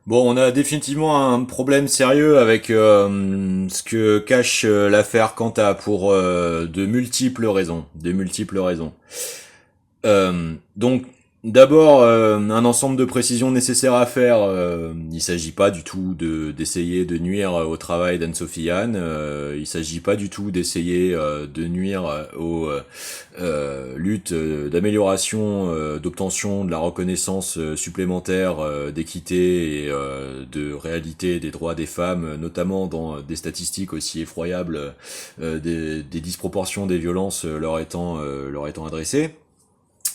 Bon, on a définitivement un problème sérieux avec ce que cache l'affaire Quanta pour de multiples raisons, de multiples raisons. Donc, d'abord, un ensemble de précisions nécessaires à faire. Il s'agit pas du tout d'essayer de nuire au travail d'Anne-Sophie Anne. Il s'agit pas du tout d'essayer de nuire aux luttes d'amélioration, d'obtention de la reconnaissance supplémentaire d'équité et de réalité des droits des femmes, notamment dans des statistiques aussi effroyables des disproportions des violences leur étant adressées.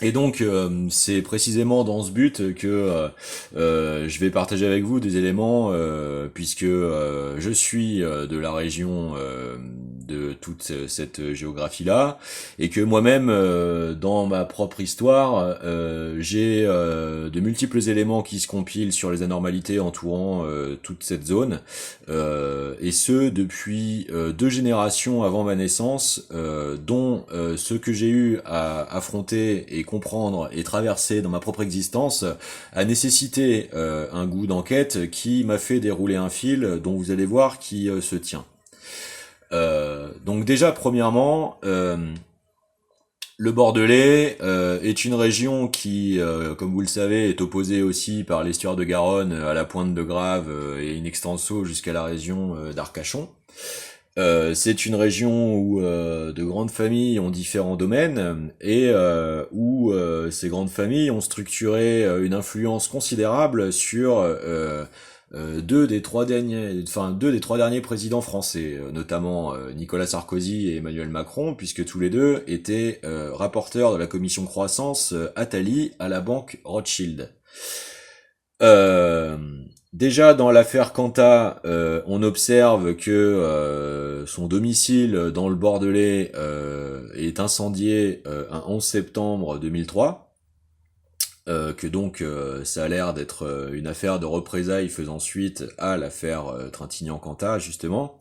Et donc, c'est précisément dans ce but que je vais partager avec vous des éléments, puisque je suis de la région de toute cette géographie-là, et que moi-même, dans ma propre histoire, j'ai de multiples éléments qui se compilent sur les anormalités entourant toute cette zone, et ce depuis 2 générations avant ma naissance, dont ce que j'ai eu à affronter et comprendre et traverser dans ma propre existence a nécessité un goût d'enquête qui m'a fait dérouler un fil dont vous allez voir qui se tient. Donc déjà, premièrement, le Bordelais est une région qui, comme vous le savez, est opposée aussi par l'estuaire de Garonne à la pointe de Grave et in extenso jusqu'à la région d'Arcachon. C'est une région où de grandes familles ont différents domaines et où ces grandes familles ont structuré une influence considérable sur deux des trois derniers présidents français, notamment Nicolas Sarkozy et Emmanuel Macron, puisque tous les deux étaient rapporteurs de la commission croissance Attali à la banque Rothschild. Euh, Déjà dans l'affaire Quanta, on observe que son domicile dans le Bordelais est incendié un 11 septembre 2003, que donc ça a l'air d'être une affaire de représailles faisant suite à l'affaire Trintignant-Quanta justement.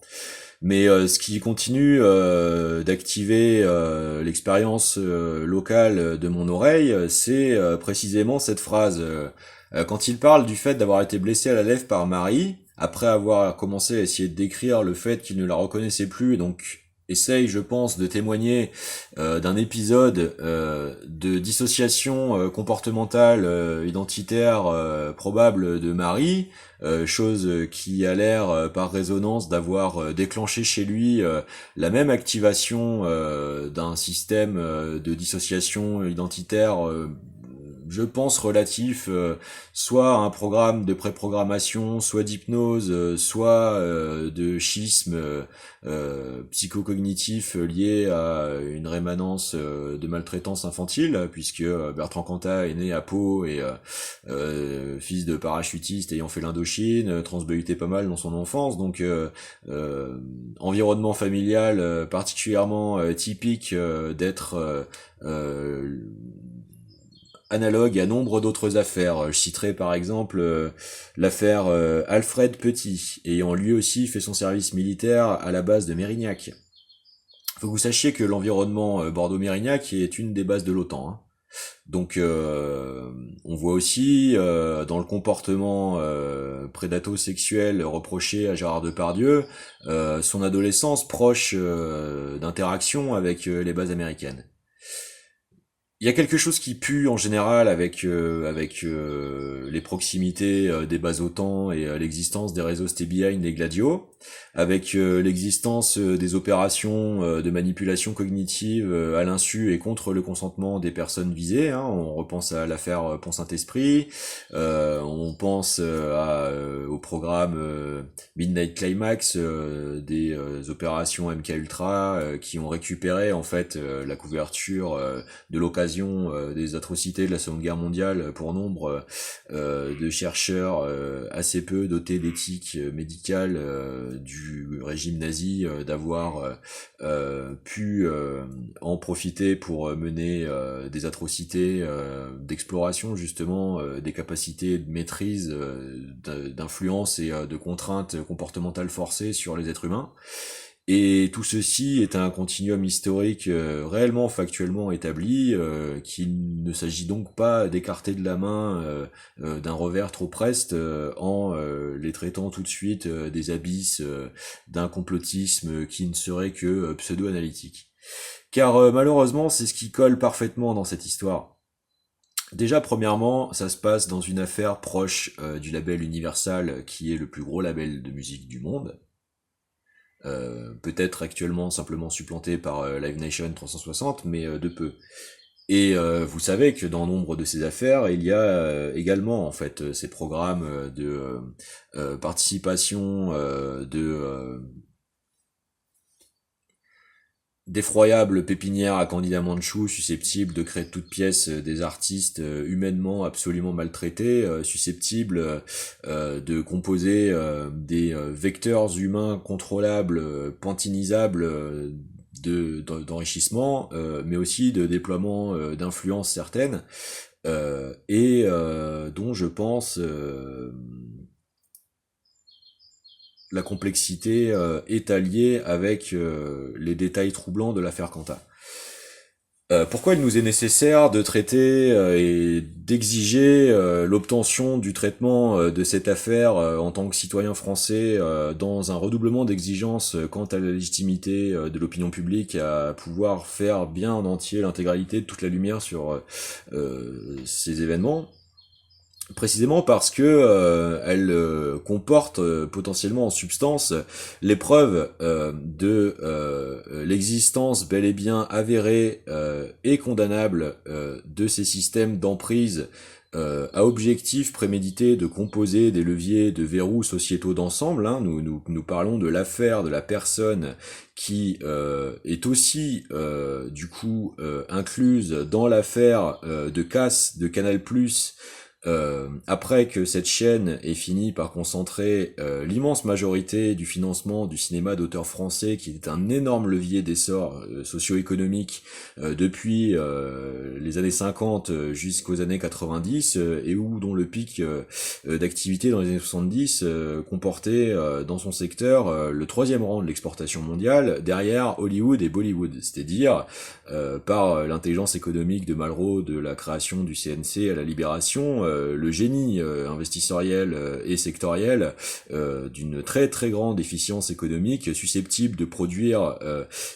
Mais ce qui continue d'activer l'expérience locale de mon oreille, c'est précisément cette phrase. Quand il parle du fait d'avoir été blessé à la lèvre par Marie, après avoir commencé à essayer de décrire le fait qu'il ne la reconnaissait plus, et donc essaye, je pense, de témoigner d'un épisode de dissociation comportementale identitaire probable de Marie, chose qui a l'air par résonance d'avoir déclenché chez lui la même activation d'un système de dissociation identitaire, je pense relatif soit à un programme de préprogrammation, soit d'hypnose, soit de schisme psychocognitif lié à une rémanence de maltraitance infantile, puisque Bertrand Cantat est né à Pau et fils de parachutiste ayant fait l'Indochine, transbehuté pas mal dans son enfance, donc environnement familial particulièrement typique d'être analogue à nombre d'autres affaires. Je citerai par exemple l'affaire Alfred Petit, ayant lui aussi fait son service militaire à la base de Mérignac. Faut que vous sachiez que l'environnement Bordeaux-Mérignac est une des bases de l'OTAN, hein. Donc on voit aussi dans le comportement prédato-sexuel reproché à Gérard Depardieu son adolescence proche d'interaction avec les bases américaines. Il y a quelque chose qui pue en général avec les proximités des bases OTAN et l'existence des réseaux Stay Behind et Gladio, avec l'existence des opérations de manipulation cognitive à l'insu et contre le consentement des personnes visées, hein. On repense à l'affaire Pont-Saint-Esprit, on pense au programme Midnight Climax des opérations MK Ultra qui ont récupéré en fait la couverture de l'occasion des atrocités de la Seconde Guerre mondiale pour nombre de chercheurs assez peu dotés d'éthique médicale du régime nazi d'avoir pu en profiter pour mener des atrocités d'exploration justement des capacités de maîtrise, d'influence et de contraintes comportementales forcées sur les êtres humains. Et tout ceci est un continuum historique réellement factuellement établi, qu'il ne s'agit donc pas d'écarter de la main d'un revers trop preste en les traitant tout de suite des abysses d'un complotisme qui ne serait que pseudo-analytique. Car malheureusement, c'est ce qui colle parfaitement dans cette histoire. Déjà, premièrement, ça se passe dans une affaire proche du label Universal, qui est le plus gros label de musique du monde. Peut-être actuellement simplement supplanté par Live Nation 360, mais de peu. Et vous savez que dans nombre de ces affaires, il y a également en fait ces programmes de participation d'effroyables pépinières à candidats mandchous susceptibles de créer de toutes pièces des artistes humainement absolument maltraités, susceptibles de composer des vecteurs humains contrôlables, pantinisables d'enrichissement, mais aussi de déploiement d'influences certaines, et dont je pense la complexité est alliée avec les détails troublants de l'affaire Quanta. Pourquoi il nous est nécessaire de traiter et d'exiger l'obtention du traitement de cette affaire en tant que citoyen français dans un redoublement d'exigences quant à la légitimité de l'opinion publique à pouvoir faire bien en entier l'intégralité de toute la lumière sur ces événements? Précisément parce que elle comporte potentiellement en substance les preuves de l'existence bel et bien avérée et condamnable de ces systèmes d'emprise à objectif prémédité de composer des leviers de verrous sociétaux d'ensemble. Hein. Nous parlons de l'affaire de la personne qui est aussi du coup incluse dans l'affaire de casse de Canal+, après que cette chaîne ait fini par concentrer l'immense majorité du financement du cinéma d'auteur français, qui est un énorme levier d'essor socio-économique depuis les années 50 jusqu'aux années 90, et dont le pic d'activité dans les années 70 comportait dans son secteur le troisième rang de l'exportation mondiale, derrière Hollywood et Bollywood, c'est-à-dire par l'intelligence économique de Malraux, de la création du CNC à la Libération, le génie investissoriel et sectoriel d'une très très grande efficience économique susceptible de produire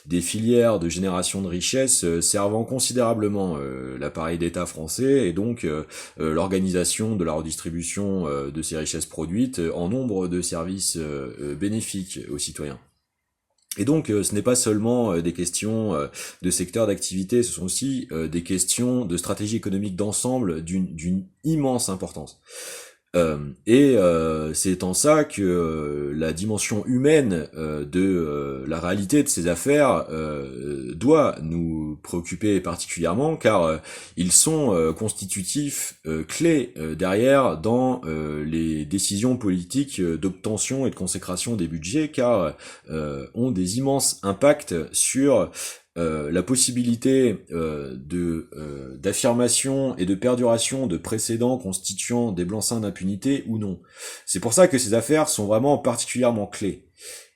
des filières de génération de richesses servant considérablement l'appareil d'État français et donc l'organisation de la redistribution de ces richesses produites en nombre de services bénéfiques aux citoyens. Et donc ce n'est pas seulement des questions de secteur d'activité, ce sont aussi des questions de stratégie économique d'ensemble d'une immense importance. Et c'est en ça que la dimension humaine de la réalité de ces affaires doit nous préoccuper particulièrement, car ils sont constitutifs, clés derrière dans les décisions politiques d'obtention et de consécration des budgets, car ont des immenses impacts sur la possibilité d'affirmation et de perduration de précédents constituant des blancs-seings d'impunité ou non. C'est pour ça que ces affaires sont vraiment particulièrement clés.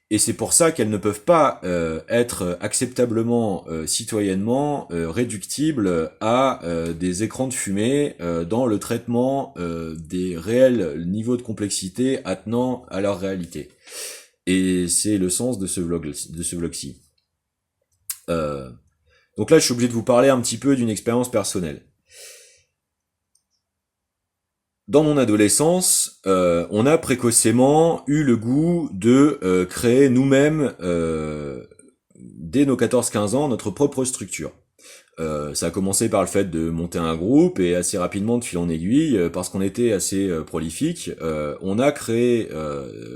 Et c'est pour ça qu'elles ne peuvent pas être acceptablement, citoyennement, réductibles à des écrans de fumée dans le traitement des réels niveaux de complexité attenant à leur réalité. Et c'est le sens de ce vlog-ci. Donc là, je suis obligé de vous parler un petit peu d'une expérience personnelle. Dans mon adolescence, on a précocement eu le goût de créer nous-mêmes, dès nos 14-15 ans, notre propre structure. Ça a commencé par le fait de monter un groupe et assez rapidement, de fil en aiguille, parce qu'on était assez prolifique, on a créé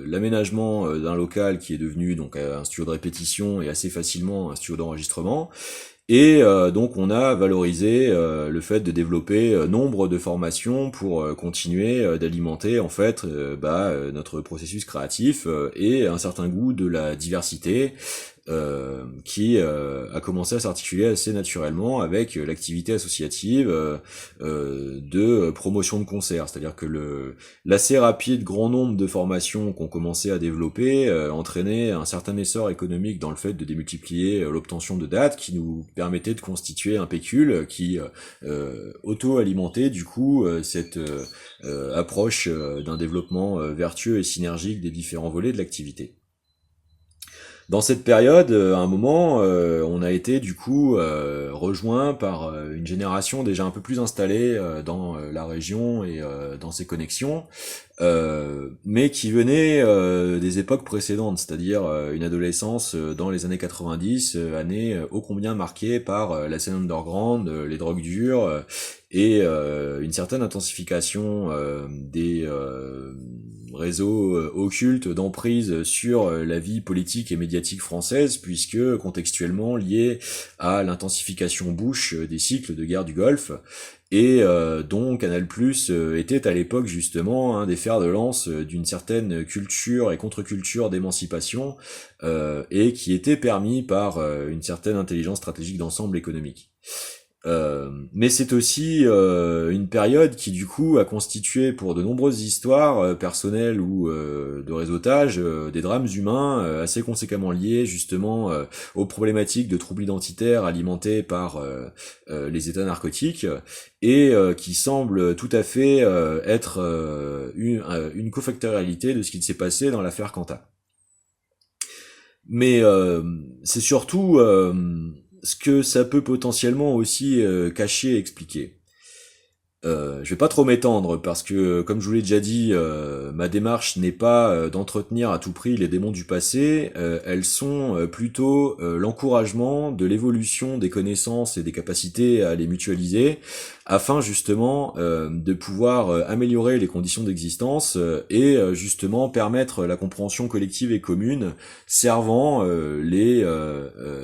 l'aménagement d'un local qui est devenu donc un studio de répétition et assez facilement un studio d'enregistrement. Et donc on a valorisé le fait de développer nombre de formations pour continuer d'alimenter en fait notre processus créatif et un certain goût de la diversité qui a commencé à s'articuler assez naturellement avec l'activité associative de promotion de concerts. C'est-à-dire que l'assez rapide grand nombre de formations qu'on commençait à développer entraînait un certain essor économique dans le fait de démultiplier l'obtention de dates qui nous permettait de constituer un pécule qui auto-alimentait du coup cette approche d'un développement vertueux et synergique des différents volets de l'activité. Dans cette période, à un moment, on a été du coup rejoint par une génération déjà un peu plus installée dans la région et dans ses connexions, mais qui venait des époques précédentes, c'est-à-dire une adolescence dans les années 90, année ô combien marquée par la scène underground, les drogues dures et une certaine intensification des réseaux occultes d'emprise sur la vie politique et médiatique française, puisque contextuellement lié à l'intensification Bush des cycles de guerre du Golfe, et dont Canal+ était à l'époque justement un des fers de lance d'une certaine culture et contre-culture d'émancipation, et qui était permis par une certaine intelligence stratégique d'ensemble économique. Mais c'est aussi une période qui du coup a constitué pour de nombreuses histoires personnelles ou de réseautage des drames humains assez conséquemment liés justement aux problématiques de troubles identitaires alimentés par les états narcotiques et qui semblent tout à fait être une cofactorialité de ce qui s'est passé dans l'affaire Quentin. Mais c'est surtout ce que ça peut potentiellement aussi cacher et expliquer. Je vais pas trop m'étendre parce que, comme je vous l'ai déjà dit, ma démarche n'est pas d'entretenir à tout prix les démons du passé. Elles sont plutôt l'encouragement de l'évolution des connaissances et des capacités à les mutualiser, afin justement de pouvoir améliorer les conditions d'existence et justement permettre la compréhension collective et commune, servant les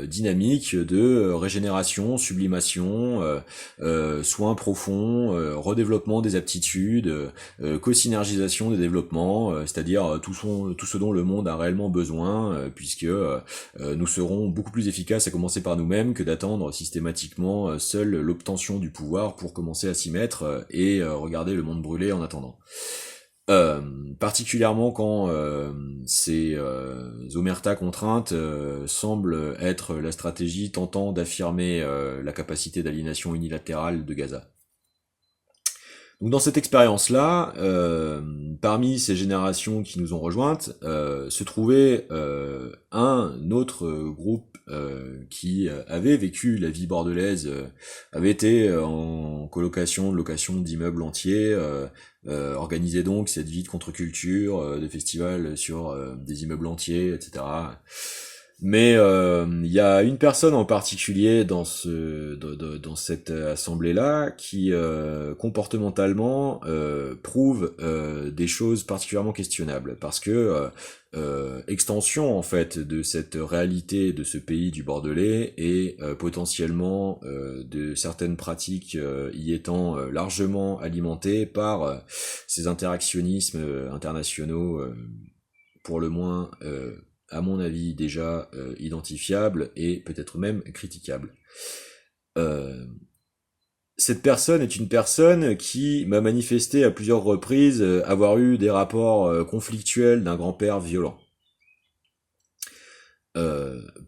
dynamiques de régénération, sublimation, soins profonds, redéveloppement des aptitudes, co-synergisation des développements, c'est-à-dire tout ce dont le monde a réellement besoin, puisque nous serons beaucoup plus efficaces à commencer par nous-mêmes que d'attendre systématiquement seule l'obtention du pouvoir pour commencer à s'y mettre et regarder le monde brûler en attendant. Particulièrement quand ces omerta contraintes semblent être la stratégie tentant d'affirmer la capacité d'aliénation unilatérale de Gaza. Donc dans cette expérience-là, parmi ces générations qui nous ont rejointes, se trouvait un autre groupe qui avait vécu la vie bordelaise, avait été en colocation, location d'immeubles entiers, organisait donc cette vie de contre-culture, de festivals sur des immeubles entiers, etc. Mais il y a une personne en particulier dans cette assemblée-là qui comportementalement prouve des choses particulièrement questionnables parce que extension en fait de cette réalité de ce pays du Bordelais et potentiellement de certaines pratiques y étant largement alimentées par ces interactionnismes internationaux pour le moins à mon avis déjà identifiable et peut-être même critiquable. Cette personne est une personne qui m'a manifesté à plusieurs reprises avoir eu des rapports conflictuels d'un grand-père violent.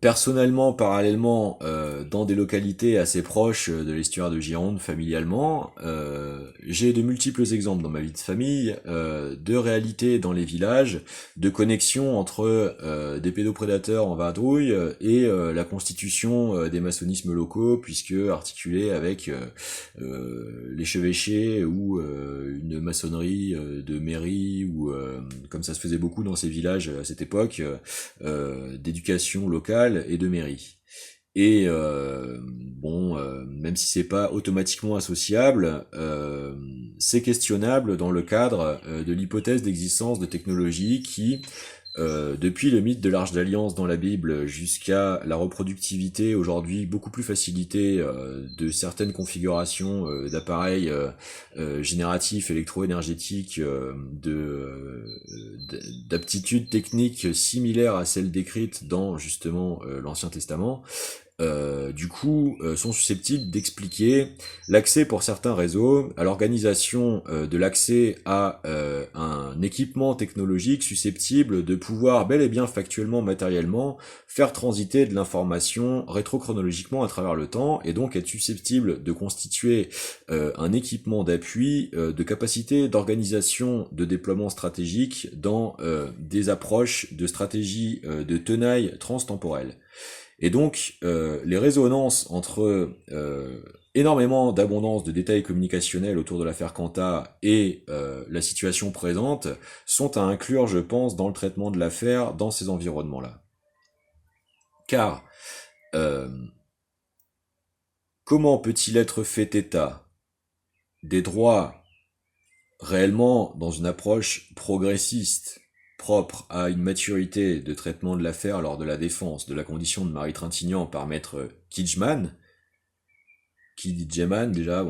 Personnellement, parallèlement, dans des localités assez proches de l'estuaire de Gironde, familialement, j'ai de multiples exemples dans ma vie de famille de réalités dans les villages, de connexions entre des pédoprédateurs en vadrouille et la constitution des maçonnismes locaux, puisque articulés avec l'échevêché ou une maçonnerie de mairie, ou comme ça se faisait beaucoup dans ces villages à cette époque, d'éducation locale et de mairie. Et même si c'est pas automatiquement associable, c'est questionnable dans le cadre de l'hypothèse d'existence de technologies qui Depuis le mythe de l'Arche d'Alliance dans la Bible jusqu'à la reproductivité aujourd'hui beaucoup plus facilitée de certaines configurations d'appareils génératifs électro-énergétiques d'aptitudes techniques similaires à celles décrites dans justement l'Ancien Testament, sont susceptibles d'expliquer l'accès pour certains réseaux à l'organisation de l'accès à un équipement technologique susceptible de pouvoir bel et bien factuellement, matériellement, faire transiter de l'information rétrochronologiquement à travers le temps, et donc être susceptible de constituer un équipement d'appui de capacité d'organisation de déploiement stratégique dans des approches de stratégie de tenaille transtemporelle. Et donc, les résonances entre énormément d'abondance de détails communicationnels autour de l'affaire Quanta et la situation présente sont à inclure, je pense, dans le traitement de l'affaire dans ces environnements-là. Car, comment peut-il être fait état des droits réellement dans une approche progressiste, propre à une maturité de traitement de l'affaire lors de la défense de la condition de Marie Trintignant par maître Kijman? Qui dit Jeman déjà,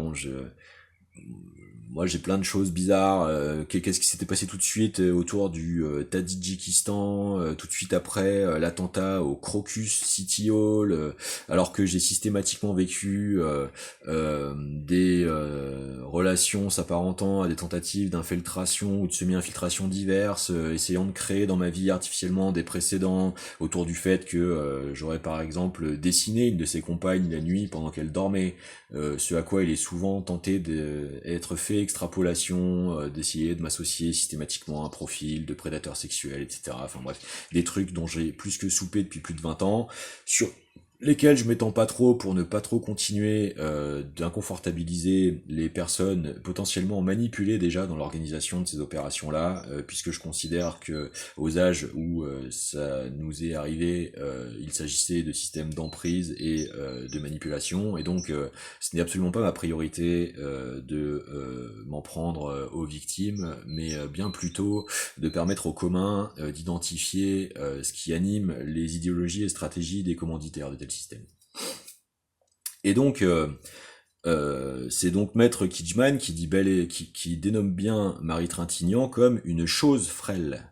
moi j'ai plein de choses bizarres. Qu'est-ce qui s'était passé tout de suite autour du Tadjikistan, tout de suite après l'attentat au Crocus City Hall, alors que j'ai systématiquement vécu des relations s'apparentant à des tentatives d'infiltration ou de semi-infiltration diverses, essayant de créer dans ma vie artificiellement des précédents autour du fait que j'aurais par exemple dessiné une de ses compagnes la nuit pendant qu'elle dormait, ce à quoi il est souvent tenté d'être fait extrapolation, d'essayer de m'associer systématiquement à un profil de prédateur sexuel, etc. Enfin bref, des trucs dont j'ai plus que soupé depuis plus de 20 ans, sur lesquels je m'étends pas trop pour ne pas trop continuer d'inconfortabiliser les personnes potentiellement manipulées déjà dans l'organisation de ces opérations-là, puisque je considère que aux âges où ça nous est arrivé, il s'agissait de systèmes d'emprise et de manipulation, et donc ce n'est absolument pas ma priorité de m'en prendre aux victimes, mais bien plutôt de permettre aux communs d'identifier ce qui anime les idéologies et stratégies des commanditaires de tels systèmes. Et donc, c'est donc Maître Kijman qui dit qui dénomme bien Marie Trintignant comme une chose frêle.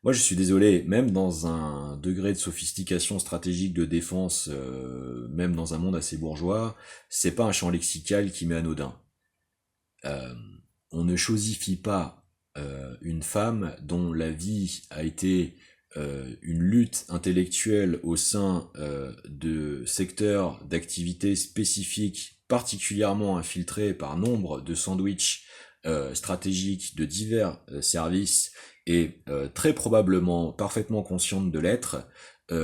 Moi, je suis désolé, même dans un degré de sophistication stratégique de défense, même dans un monde assez bourgeois, c'est pas un champ lexical qui m'est anodin. On ne chosifie pas une femme dont la vie a été une lutte intellectuelle au sein de secteurs d'activité spécifiques particulièrement infiltrés par nombre de sandwichs stratégiques de divers services et très probablement parfaitement consciente de l'être, on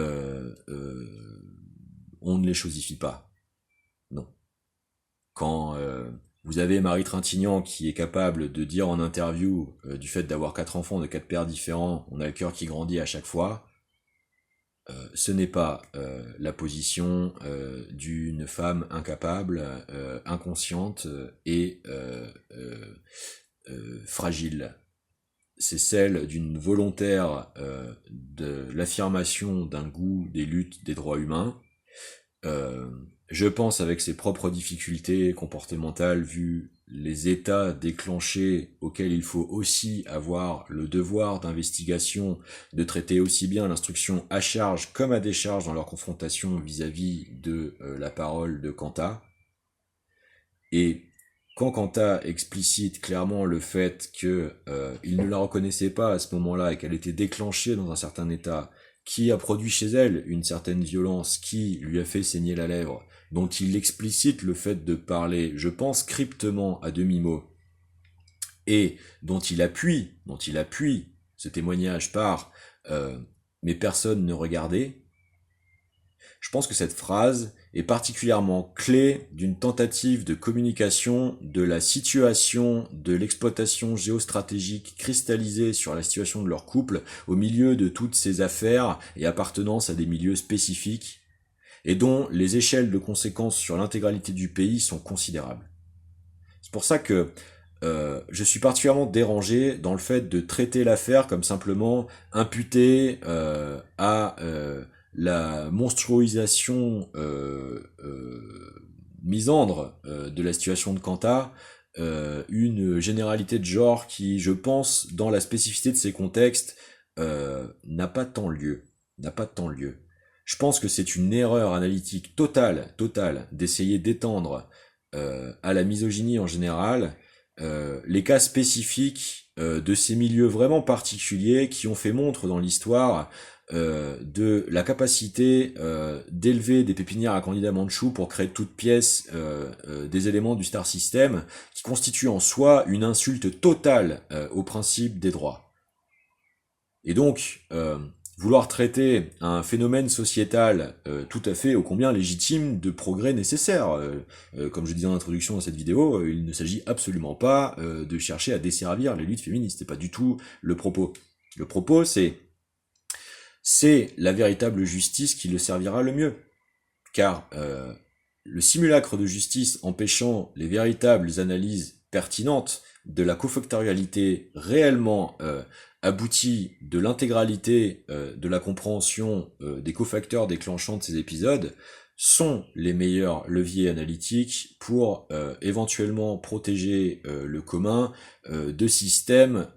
ne les chosifie pas. Non. Quand vous avez Marie Trintignant qui est capable de dire en interview du fait d'avoir 4 enfants de 4 pères différents, on a le cœur qui grandit à chaque fois, ce n'est pas la position d'une femme incapable, inconsciente et fragile. C'est celle d'une volontaire de l'affirmation d'un goût des luttes des droits humains. Je pense avec ses propres difficultés comportementales, vu les états déclenchés auxquels il faut aussi avoir le devoir d'investigation, de traiter aussi bien l'instruction à charge comme à décharge dans leur confrontation vis-à-vis de la parole de Quanta. Et quand Quanta explicite clairement le fait que il ne la reconnaissait pas à ce moment-là et qu'elle était déclenchée dans un certain état, qui a produit chez elle une certaine violence, qui lui a fait saigner la lèvre, dont il explicite le fait de parler, je pense, cryptement à demi-mot, et dont il appuie ce témoignage par mais personne ne regardait. Je pense que cette phrase est particulièrement clé d'une tentative de communication de la situation de l'exploitation géostratégique cristallisée sur la situation de leur couple au milieu de toutes ces affaires et appartenance à des milieux spécifiques et dont les échelles de conséquences sur l'intégralité du pays sont considérables. C'est pour ça que Je suis particulièrement dérangé dans le fait de traiter l'affaire comme simplement imputée à la monstruosisation misandre de la situation de Kanta, une généralité de genre qui, je pense, dans la spécificité de ces contextes, n'a pas tant lieu. N'a pas tant lieu. Je pense que c'est une erreur analytique totale, d'essayer d'étendre à la misogynie en général les cas spécifiques de ces milieux vraiment particuliers qui ont fait montre dans l'histoire de la capacité d'élever des pépinières à candidats mandchous pour créer de toutes pièces des éléments du star system qui constituent en soi une insulte totale au principe des droits. Et donc, vouloir traiter un phénomène sociétal tout à fait ô combien légitime de progrès nécessaire. Comme je disais en introduction dans cette vidéo, il ne s'agit absolument pas de chercher à desservir les luttes féministes, c'est pas du tout le propos. Le propos, c'est la véritable justice qui le servira le mieux. Car le simulacre de justice empêchant les véritables analyses pertinentes de la cofactorialité réellement aboutit de l'intégralité de la compréhension des cofacteurs déclenchants de ces épisodes sont les meilleurs leviers analytiques pour éventuellement protéger le commun de systèmes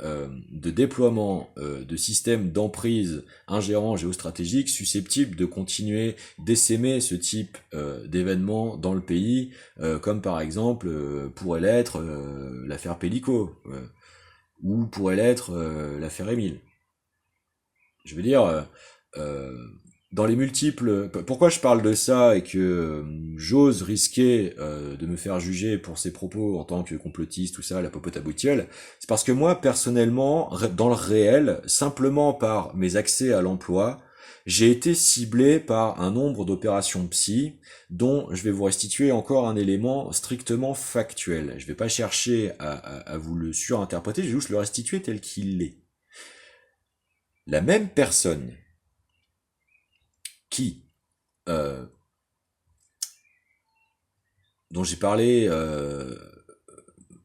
de déploiement, de systèmes d'emprise ingérants géostratégiques susceptibles de continuer d'essaimer ce type d'événements dans le pays, comme par exemple pourrait l'être l'affaire Pellico, ou pourrait l'être l'affaire Émile. Je veux dire, dans les multiples... Pourquoi je parle de ça et que j'ose risquer de me faire juger pour ces propos en tant que complotiste, tout ça, la popote habituelle, c'est parce que moi, personnellement, dans le réel, simplement par mes accès à l'emploi, j'ai été ciblé par un nombre d'opérations psy dont je vais vous restituer encore un élément strictement factuel. Je vais pas chercher à vous le surinterpréter, je vais juste le restituer tel qu'il est. La même personne qui, dont j'ai parlé,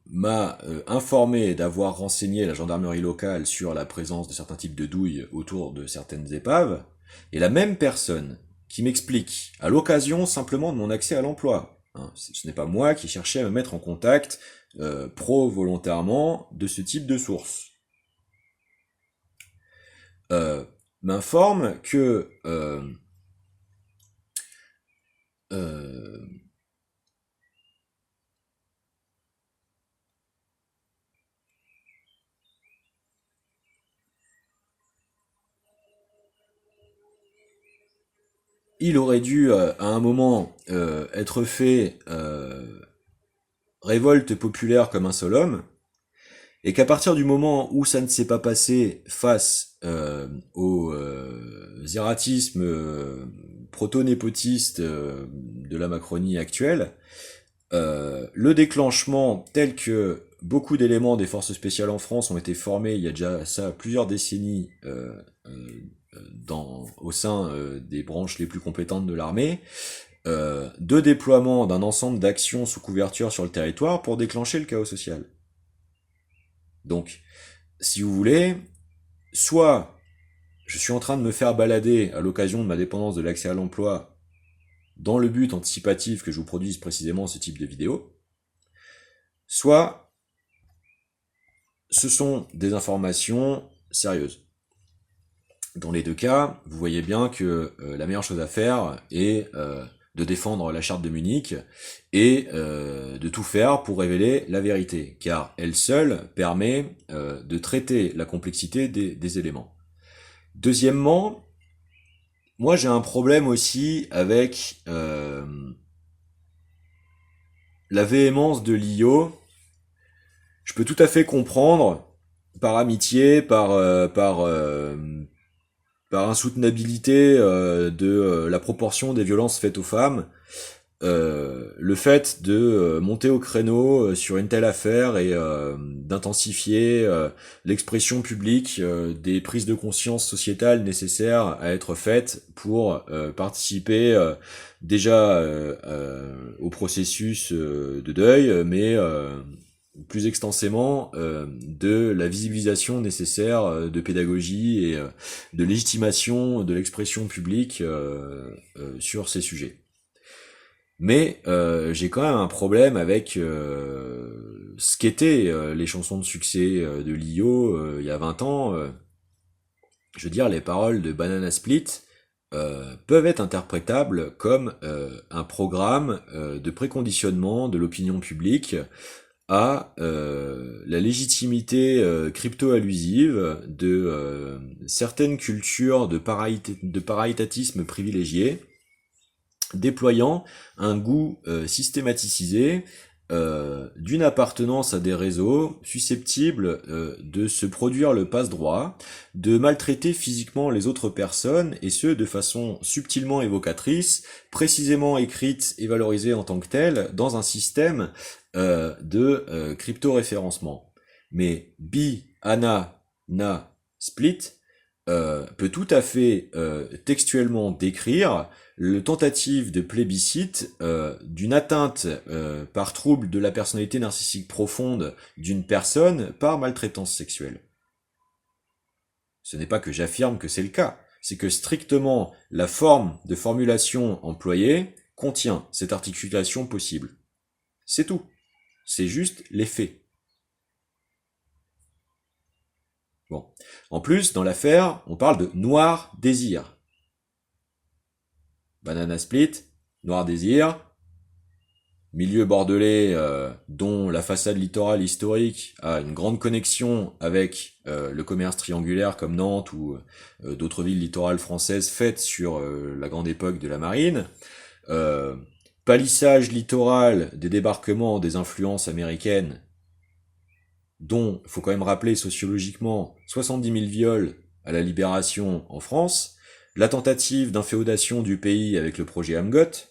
m'a informé d'avoir renseigné la gendarmerie locale sur la présence de certains types de douilles autour de certaines épaves, et la même personne qui m'explique, à l'occasion simplement de mon accès à l'emploi, hein, ce n'est pas moi qui cherchais à me mettre en contact pro-volontairement de ce type de source, m'informe que il aurait dû à un moment être fait révolte populaire comme un seul homme, et qu'à partir du moment où ça ne s'est pas passé face au zératisme proto-népotiste de la Macronie actuelle, le déclenchement tel que beaucoup d'éléments des forces spéciales en France ont été formés il y a déjà ça plusieurs décennies au sein des branches les plus compétentes de l'armée, de déploiement d'un ensemble d'actions sous couverture sur le territoire pour déclencher le chaos social. Donc, si vous voulez, soit je suis en train de me faire balader à l'occasion de ma dépendance de l'accès à l'emploi dans le but anticipatif que je vous produise précisément ce type de vidéo, soit ce sont des informations sérieuses. Dans les deux cas, vous voyez bien que la meilleure chose à faire est de défendre la charte de Munich et de tout faire pour révéler la vérité, car elle seule permet de traiter la complexité des éléments. Deuxièmement, moi j'ai un problème aussi avec la véhémence de l'IO. Je peux tout à fait comprendre, par amitié, par insoutenabilité de la proportion des violences faites aux femmes, le fait de monter au créneau sur une telle affaire et d'intensifier l'expression publique des prises de conscience sociétales nécessaires à être faites pour participer déjà au processus de deuil, mais plus extensément de la visibilisation nécessaire de pédagogie et de légitimation de l'expression publique sur ces sujets. Mais j'ai quand même un problème avec ce qu'étaient les chansons de succès de Lio il y a 20 ans. Je veux dire, les paroles de Banana Split peuvent être interprétables comme un programme de préconditionnement de l'opinion publique à la légitimité crypto-allusive de certaines cultures de paritatisme privilégié, déployant un goût systématisé d'une appartenance à des réseaux susceptibles de se produire le passe-droit, de maltraiter physiquement les autres personnes, et ce de façon subtilement évocatrice, précisément écrite et valorisée en tant que telle, dans un système de crypto-référencement. Mais Banana Split peut tout à fait textuellement décrire le tentative de plébiscite d'une atteinte par trouble de la personnalité narcissique profonde d'une personne par maltraitance sexuelle. Ce n'est pas que j'affirme que c'est le cas, c'est que strictement la forme de formulation employée contient cette articulation possible. C'est tout. C'est juste les faits. Bon. En plus, dans l'affaire, on parle de noir désir. Banana Split, noir désir, milieu bordelais dont la façade littorale historique a une grande connexion avec le commerce triangulaire comme Nantes ou d'autres villes littorales françaises faites sur la grande époque de la marine. Palissage littoral des débarquements des influences américaines, dont, il faut quand même rappeler sociologiquement, 70 000 viols à la Libération en France, la tentative d'inféodation du pays avec le projet Amgot,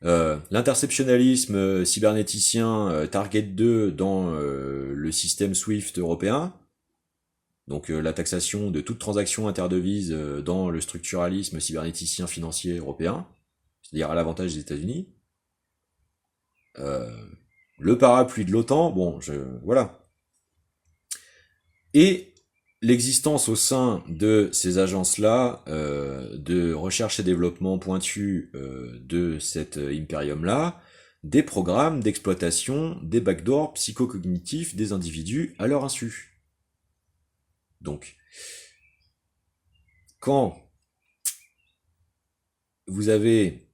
l'interceptionnalisme cybernéticien Target 2 dans le système SWIFT européen, donc la taxation de toute transaction interdevise dans le structuralisme cybernéticien financier européen, c'est-à-dire à l'avantage des États-Unis, le parapluie de l'OTAN, voilà. Et l'existence au sein de ces agences-là, de recherche et développement pointu de cet impérium-là, des programmes d'exploitation des backdoors psychocognitifs des individus à leur insu. Donc, quand vous avez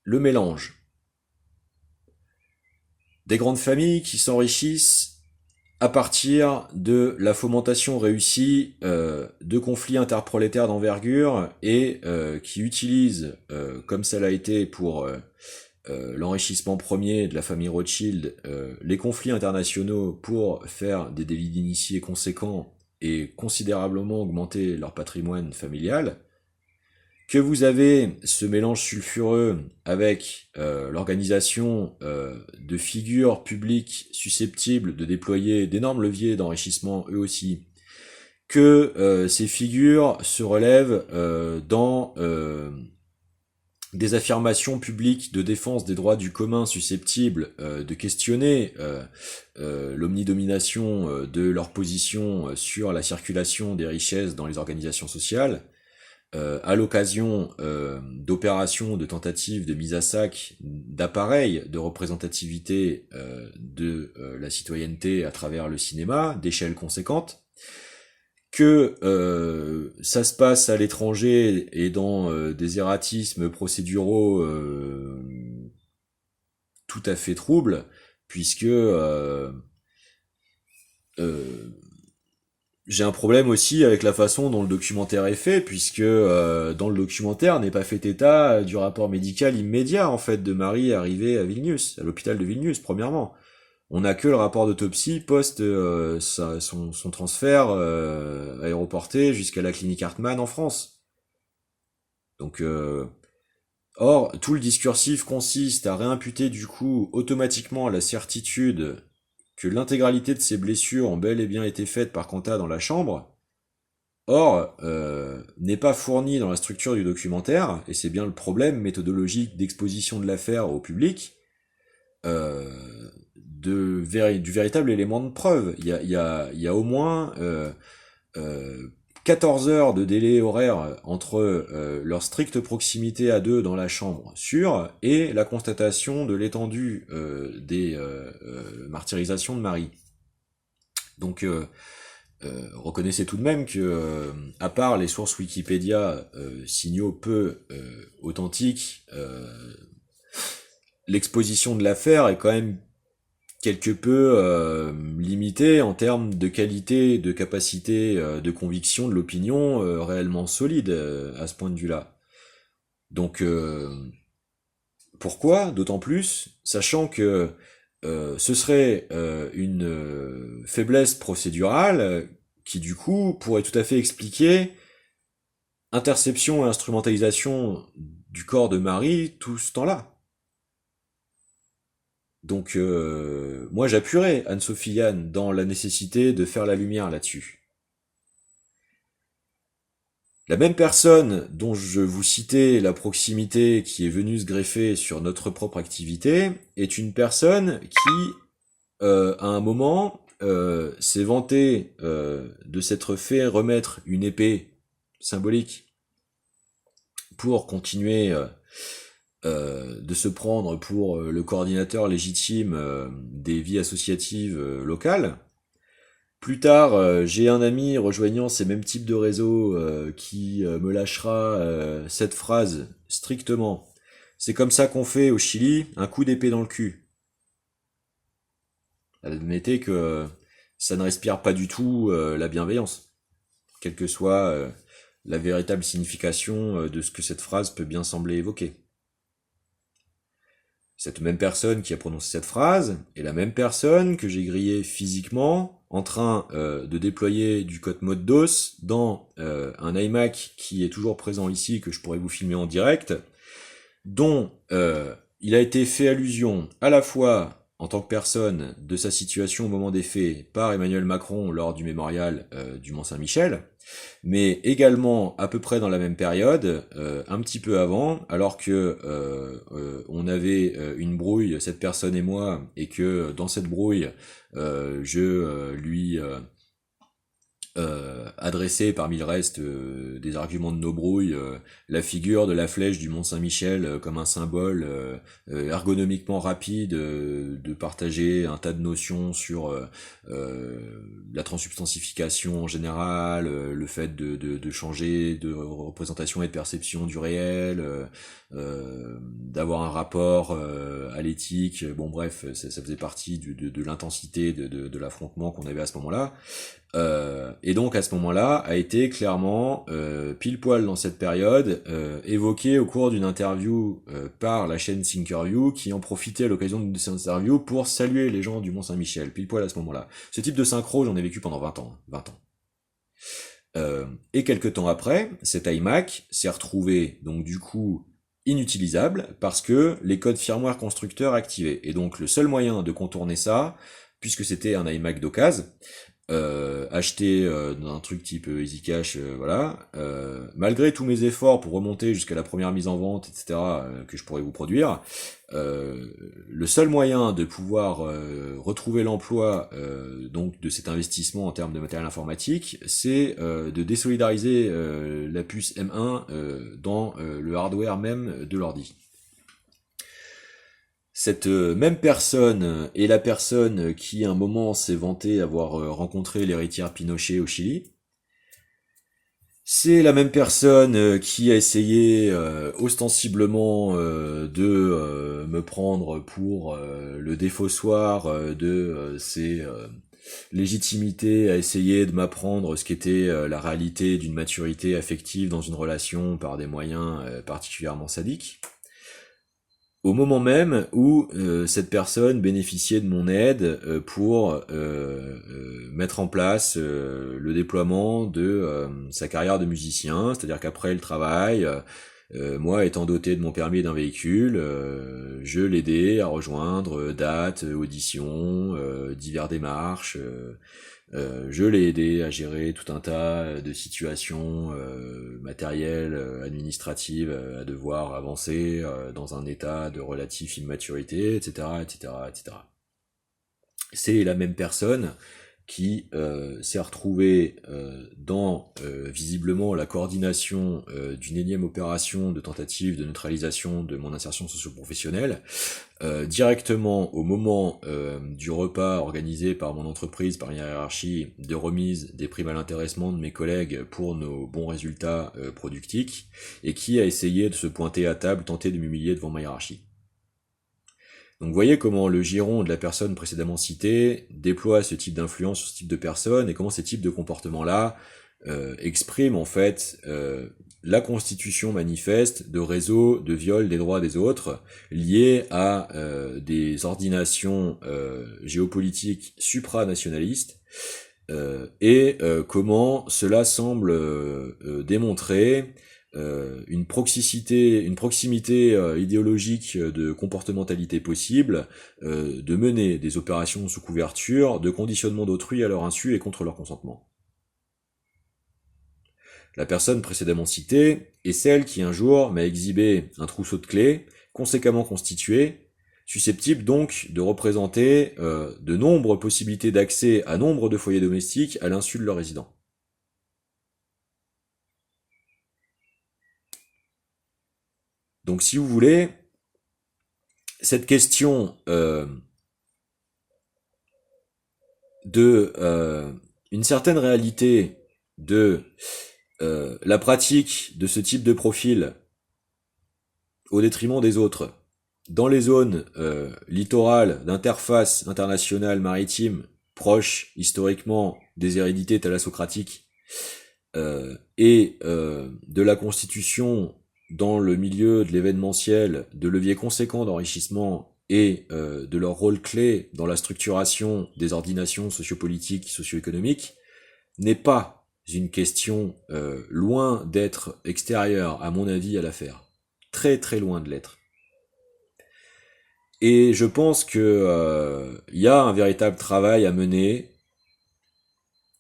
le mélange des grandes familles qui s'enrichissent à partir de la fomentation réussie de conflits interprolétaires d'envergure et qui utilisent, comme ça l'a été pour l'enrichissement premier de la famille Rothschild, les conflits internationaux pour faire des délits d'initiés conséquents et considérablement augmenter leur patrimoine familial, que vous avez ce mélange sulfureux avec l'organisation de figures publiques susceptibles de déployer d'énormes leviers d'enrichissement eux aussi, que ces figures se relèvent dans des affirmations publiques de défense des droits du commun susceptibles de questionner l'omnidomination de leur position sur la circulation des richesses dans les organisations sociales, à l'occasion d'opérations, de tentatives de mise à sac d'appareils de représentativité de la citoyenneté à travers le cinéma, d'échelle conséquente, que ça se passe à l'étranger et dans des erratismes procéduraux tout à fait troubles, puisque j'ai un problème aussi avec la façon dont le documentaire est fait, puisque dans le documentaire n'est pas fait état du rapport médical immédiat en fait de Marie arrivée à Vilnius, à l'hôpital de Vilnius premièrement. On n'a que le rapport d'autopsie post son transfert aéroporté jusqu'à la clinique Hartmann en France. Donc or tout le discursif consiste à réimputer du coup automatiquement la certitude que l'intégralité de ces blessures ont bel et bien été faites par Quanta dans la chambre, or n'est pas fourni dans la structure du documentaire, et c'est bien le problème méthodologique d'exposition de l'affaire au public, du véritable élément de preuve. Il y a au moins 14 heures de délai horaire entre leur stricte proximité à deux dans la chambre sûre et la constatation de l'étendue des martyrisations de Marie. Donc reconnaissez tout de même que, à part les sources Wikipédia, signaux peu authentiques, l'exposition de l'affaire est quand même quelque peu limitée en termes de qualité, de capacité, de conviction de l'opinion réellement solide à ce point de vue-là. Donc pourquoi? D'autant plus, sachant que ce serait une faiblesse procédurale qui du coup pourrait tout à fait expliquer interception et instrumentalisation du corps de Marie tout ce temps-là. Donc moi j'appuierais Anne-Sophie Yann dans la nécessité de faire la lumière là-dessus. La même personne dont je vous citais la proximité qui est venue se greffer sur notre propre activité est une personne qui, à un moment, s'est vantée de s'être fait remettre une épée symbolique pour continuer de se prendre pour le coordinateur légitime des vies associatives locales. Plus tard, j'ai un ami rejoignant ces mêmes types de réseaux qui me lâchera cette phrase strictement. C'est comme ça qu'on fait au Chili, un coup d'épée dans le cul. Admettez que ça ne respire pas du tout la bienveillance, quelle que soit la véritable signification de ce que cette phrase peut bien sembler évoquer. Cette même personne qui a prononcé cette phrase est la même personne que j'ai grillée physiquement en train de déployer du code mode DOS dans un iMac qui est toujours présent ici, que je pourrais vous filmer en direct, dont il a été fait allusion à la fois en tant que personne de sa situation au moment des faits par Emmanuel Macron lors du mémorial du Mont-Saint-Michel, mais également à peu près dans la même période, un petit peu avant, alors que on avait une brouille, cette personne et moi, et que dans cette brouille, je lui adressé parmi le reste des arguments de nos brouilles, la figure de la flèche du Mont Saint-Michel comme un symbole ergonomiquement rapide de partager un tas de notions sur la transsubstantification en général, le fait de changer de représentation et de perception du réel, d'avoir un rapport à l'éthique, bon bref, ça faisait partie de l'intensité de l'affrontement qu'on avait à ce moment-là. Et donc à ce moment-là a été clairement pile poil dans cette période évoqué au cours d'une interview par la chaîne Thinkerview qui en profitait à l'occasion de cette interview pour saluer les gens du Mont-Saint-Michel, pile poil à ce moment-là. Ce type de synchro j'en ai vécu pendant 20 ans. Et quelques temps après, cet iMac s'est retrouvé donc du coup inutilisable parce que les codes firmware constructeurs activés. Et donc le seul moyen de contourner ça, puisque c'était un iMac d'occasion, acheté dans un truc type Easy Cash, voilà. Malgré tous mes efforts pour remonter jusqu'à la première mise en vente, etc., que je pourrais vous produire, le seul moyen de pouvoir retrouver l'emploi donc de cet investissement en termes de matériel informatique, c'est de désolidariser la puce M1 dans le hardware même de l'ordi. Cette même personne est la personne qui, à un moment, s'est vantée avoir rencontré l'héritière Pinochet au Chili. C'est la même personne qui a essayé ostensiblement de me prendre pour le défaussoir de ses légitimités, à essayer de m'apprendre ce qu'était la réalité d'une maturité affective dans une relation par des moyens particulièrement sadiques. Au moment même où cette personne bénéficiait de mon aide pour mettre en place le déploiement de sa carrière de musicien, c'est-à-dire qu'après le travail, Moi, étant doté de mon permis et d'un véhicule, je l'aidais à rejoindre date, audition, divers démarches. Je l'ai aidé à gérer tout un tas de situations matérielles, administratives, à devoir avancer dans un état de relative immaturité, etc., etc., etc. C'est la même personne qui s'est retrouvée dans visiblement la coordination d'une énième opération de tentative de neutralisation de mon insertion socio-professionnelle, directement au moment du repas organisé par mon entreprise, par une hiérarchie de remise des primes à l'intéressement de mes collègues pour nos bons résultats productifs, et qui a essayé de se pointer à table, tenter de m'humilier devant ma hiérarchie. Donc vous voyez comment le giron de la personne précédemment citée déploie ce type d'influence sur ce type de personne, et comment ces types de comportements-là expriment en fait la constitution manifeste de réseaux de viol des droits des autres liés à des ordinations géopolitiques supranationalistes, et comment cela semble démontrer une proximité idéologique de comportementalité possible, de mener des opérations sous couverture de conditionnement d'autrui à leur insu et contre leur consentement. La personne précédemment citée est celle qui un jour m'a exhibé un trousseau de clés conséquemment constitué, susceptible donc de représenter de nombreuses possibilités d'accès à nombre de foyers domestiques à l'insu de leurs résidents. Donc si vous voulez, cette question de une certaine réalité de la pratique de ce type de profil au détriment des autres dans les zones littorales d'interface internationale maritime proches historiquement des hérédités thalassocratiques et de la constitution dans le milieu de l'événementiel de leviers conséquents d'enrichissement et de leur rôle clé dans la structuration des ordinations sociopolitiques, socio-économiques, n'est pas une question loin d'être extérieure, à mon avis, à l'affaire. Très très loin de l'être. Et je pense que y a un véritable travail à mener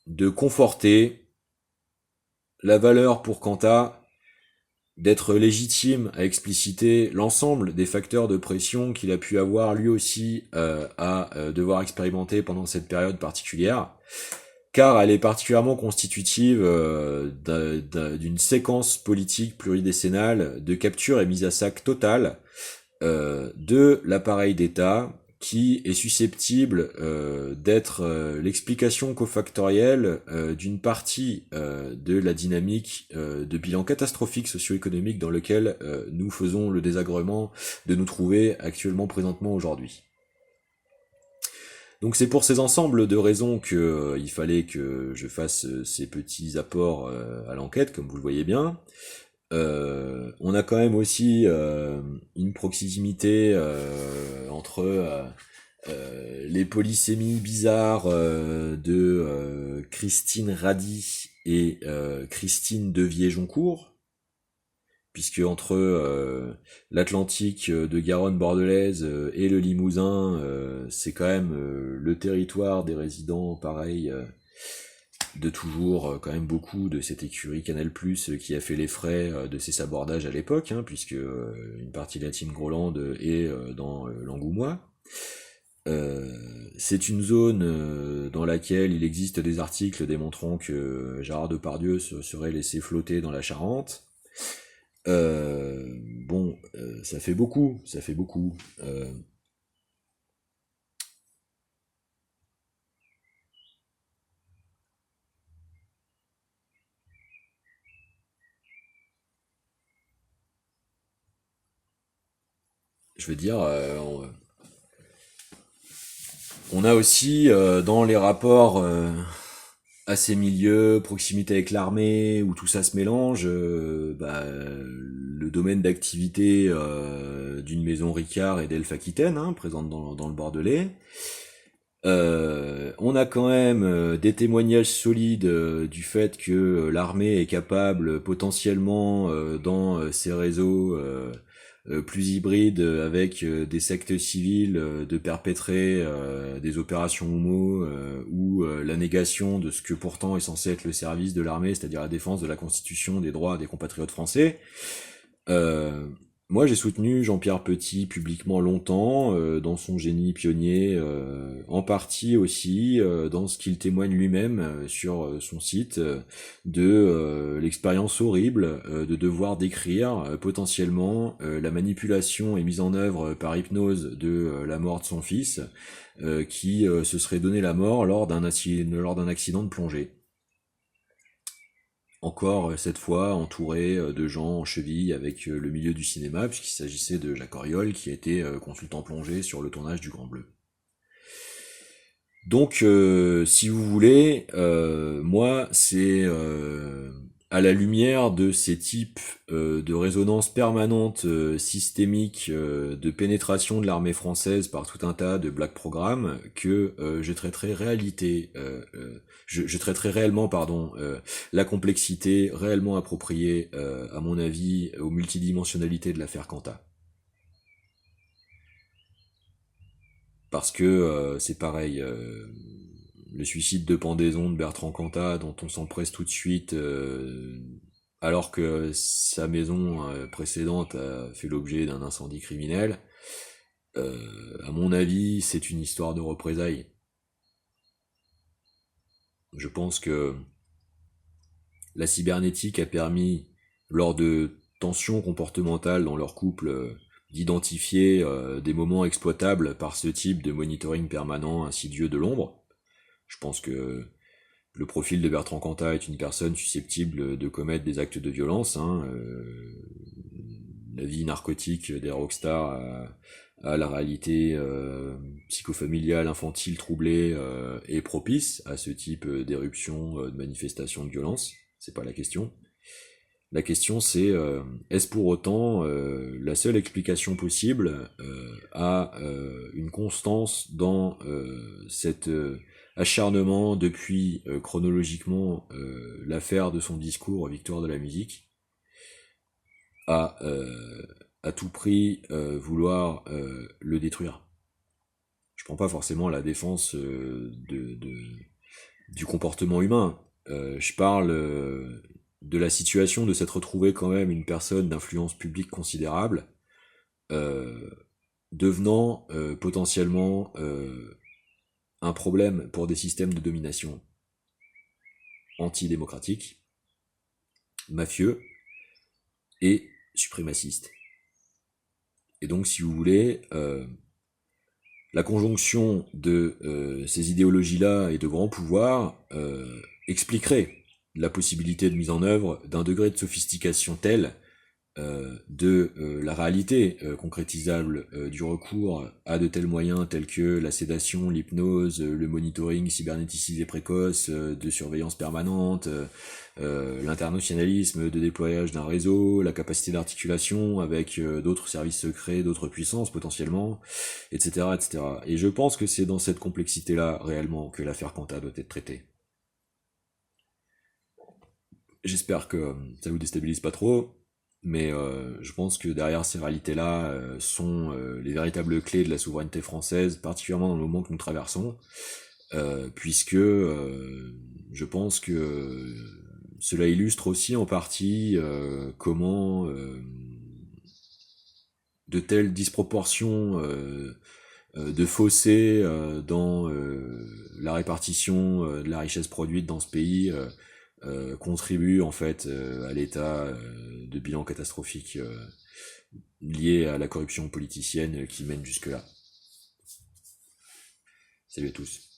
de conforter la valeur pour Quanta d'être légitime à expliciter l'ensemble des facteurs de pression qu'il a pu avoir lui aussi à devoir expérimenter pendant cette période particulière, car elle est particulièrement constitutive d'une séquence politique pluridécennale de capture et mise à sac totale de l'appareil d'État, qui est susceptible d'être l'explication cofactorielle d'une partie de la dynamique de bilan catastrophique socio-économique dans lequel nous faisons le désagrément de nous trouver actuellement présentement aujourd'hui. Donc c'est pour ces ensembles de raisons que il fallait que je fasse ces petits apports à l'enquête, comme vous le voyez bien. On a quand même aussi une proximité entre les polysémies bizarres de Christine Radi et Christine Devier-Joncourt, puisque entre l'Atlantique de Garonne bordelaise et le Limousin, c'est quand même le territoire des résidents pareil de toujours, quand même beaucoup de cette écurie Canal+, qui a fait les frais de ces sabordages à l'époque, hein, puisque une partie de la team Groland est dans l'Angoumois. C'est une zone dans laquelle il existe des articles démontrant que Gérard Depardieu se serait laissé flotter dans la Charente. Ça fait beaucoup. Je veux dire, on a aussi dans les rapports à ces milieux, proximité avec l'armée, où tout ça se mélange, le domaine d'activité d'une maison Ricard et d'Elf Aquitaine, hein, présente dans le Bordelais, On a quand même des témoignages solides du fait que l'armée est capable potentiellement dans ses réseaux plus hybrides avec des sectes civiles de perpétrer des opérations homo ou la négation de ce que pourtant est censé être le service de l'armée, c'est-à-dire la défense de la Constitution, des droits des compatriotes français. Euh, Moi, j'ai soutenu Jean-Pierre Petit publiquement longtemps dans son génie pionnier, en partie aussi dans ce qu'il témoigne lui-même sur son site de l'expérience horrible de devoir décrire potentiellement la manipulation et mise en œuvre par hypnose de la mort de son fils, qui se serait donné la mort lors d'un accident de plongée. Encore cette fois entouré de gens en cheville avec le milieu du cinéma, puisqu'il s'agissait de Jacques Auriol, qui a été consultant plongé sur le tournage du Grand Bleu. Donc, si vous voulez, moi, c'est à la lumière de ces types de résonance permanente, systémique, de pénétration de l'armée française par tout un tas de black programmes que je traiterai je traiterai réellement, pardon, la complexité réellement appropriée, à mon avis, aux multidimensionnalités de l'affaire Cantat. Parce que c'est pareil, le suicide de pendaison de Bertrand Cantat, dont on s'empresse tout de suite, alors que sa maison précédente a fait l'objet d'un incendie criminel, à mon avis, c'est une histoire de représailles. Je pense que la cybernétique a permis, lors de tensions comportementales dans leur couple, d'identifier des moments exploitables par ce type de monitoring permanent insidieux de l'ombre. Je pense que le profil de Bertrand Cantat est une personne susceptible de commettre des actes de violence. La vie narcotique des rockstars à la réalité psychofamiliale, infantile, troublée est propice à ce type d'éruption, de manifestation de violence. C'est pas la question. La question c'est est-ce pour autant la seule explication possible à une constance dans cet acharnement depuis chronologiquement l'affaire de son discours Victoire de la musique à tout prix vouloir le détruire. Je prends pas forcément la défense du comportement humain. Je parle de la situation de s'être retrouvé quand même une personne d'influence publique considérable, devenant potentiellement un problème pour des systèmes de domination antidémocratiques, mafieux et suprémacistes. Et donc, si vous voulez, la conjonction de ces idéologies-là et de grands pouvoirs expliquerait la possibilité de mise en œuvre d'un degré de sophistication tel de la réalité concrétisable du recours à de tels moyens tels que la sédation, l'hypnose, le monitoring cybernéticisé précoce, de surveillance permanente, l'internationalisme de déployage d'un réseau, la capacité d'articulation avec d'autres services secrets, d'autres puissances potentiellement, etc., etc. Et je pense que c'est dans cette complexité-là réellement que l'affaire Cantat doit être traitée. J'espère que ça vous déstabilise pas trop. Mais je pense que derrière ces réalités-là sont les véritables clés de la souveraineté française, particulièrement dans le moment que nous traversons, puisque je pense que cela illustre aussi en partie comment de telles disproportions de fossés dans la répartition de la richesse produite dans ce pays contribue en fait à l'état de bilan catastrophique lié à la corruption politicienne qui mène jusque-là. Salut à tous.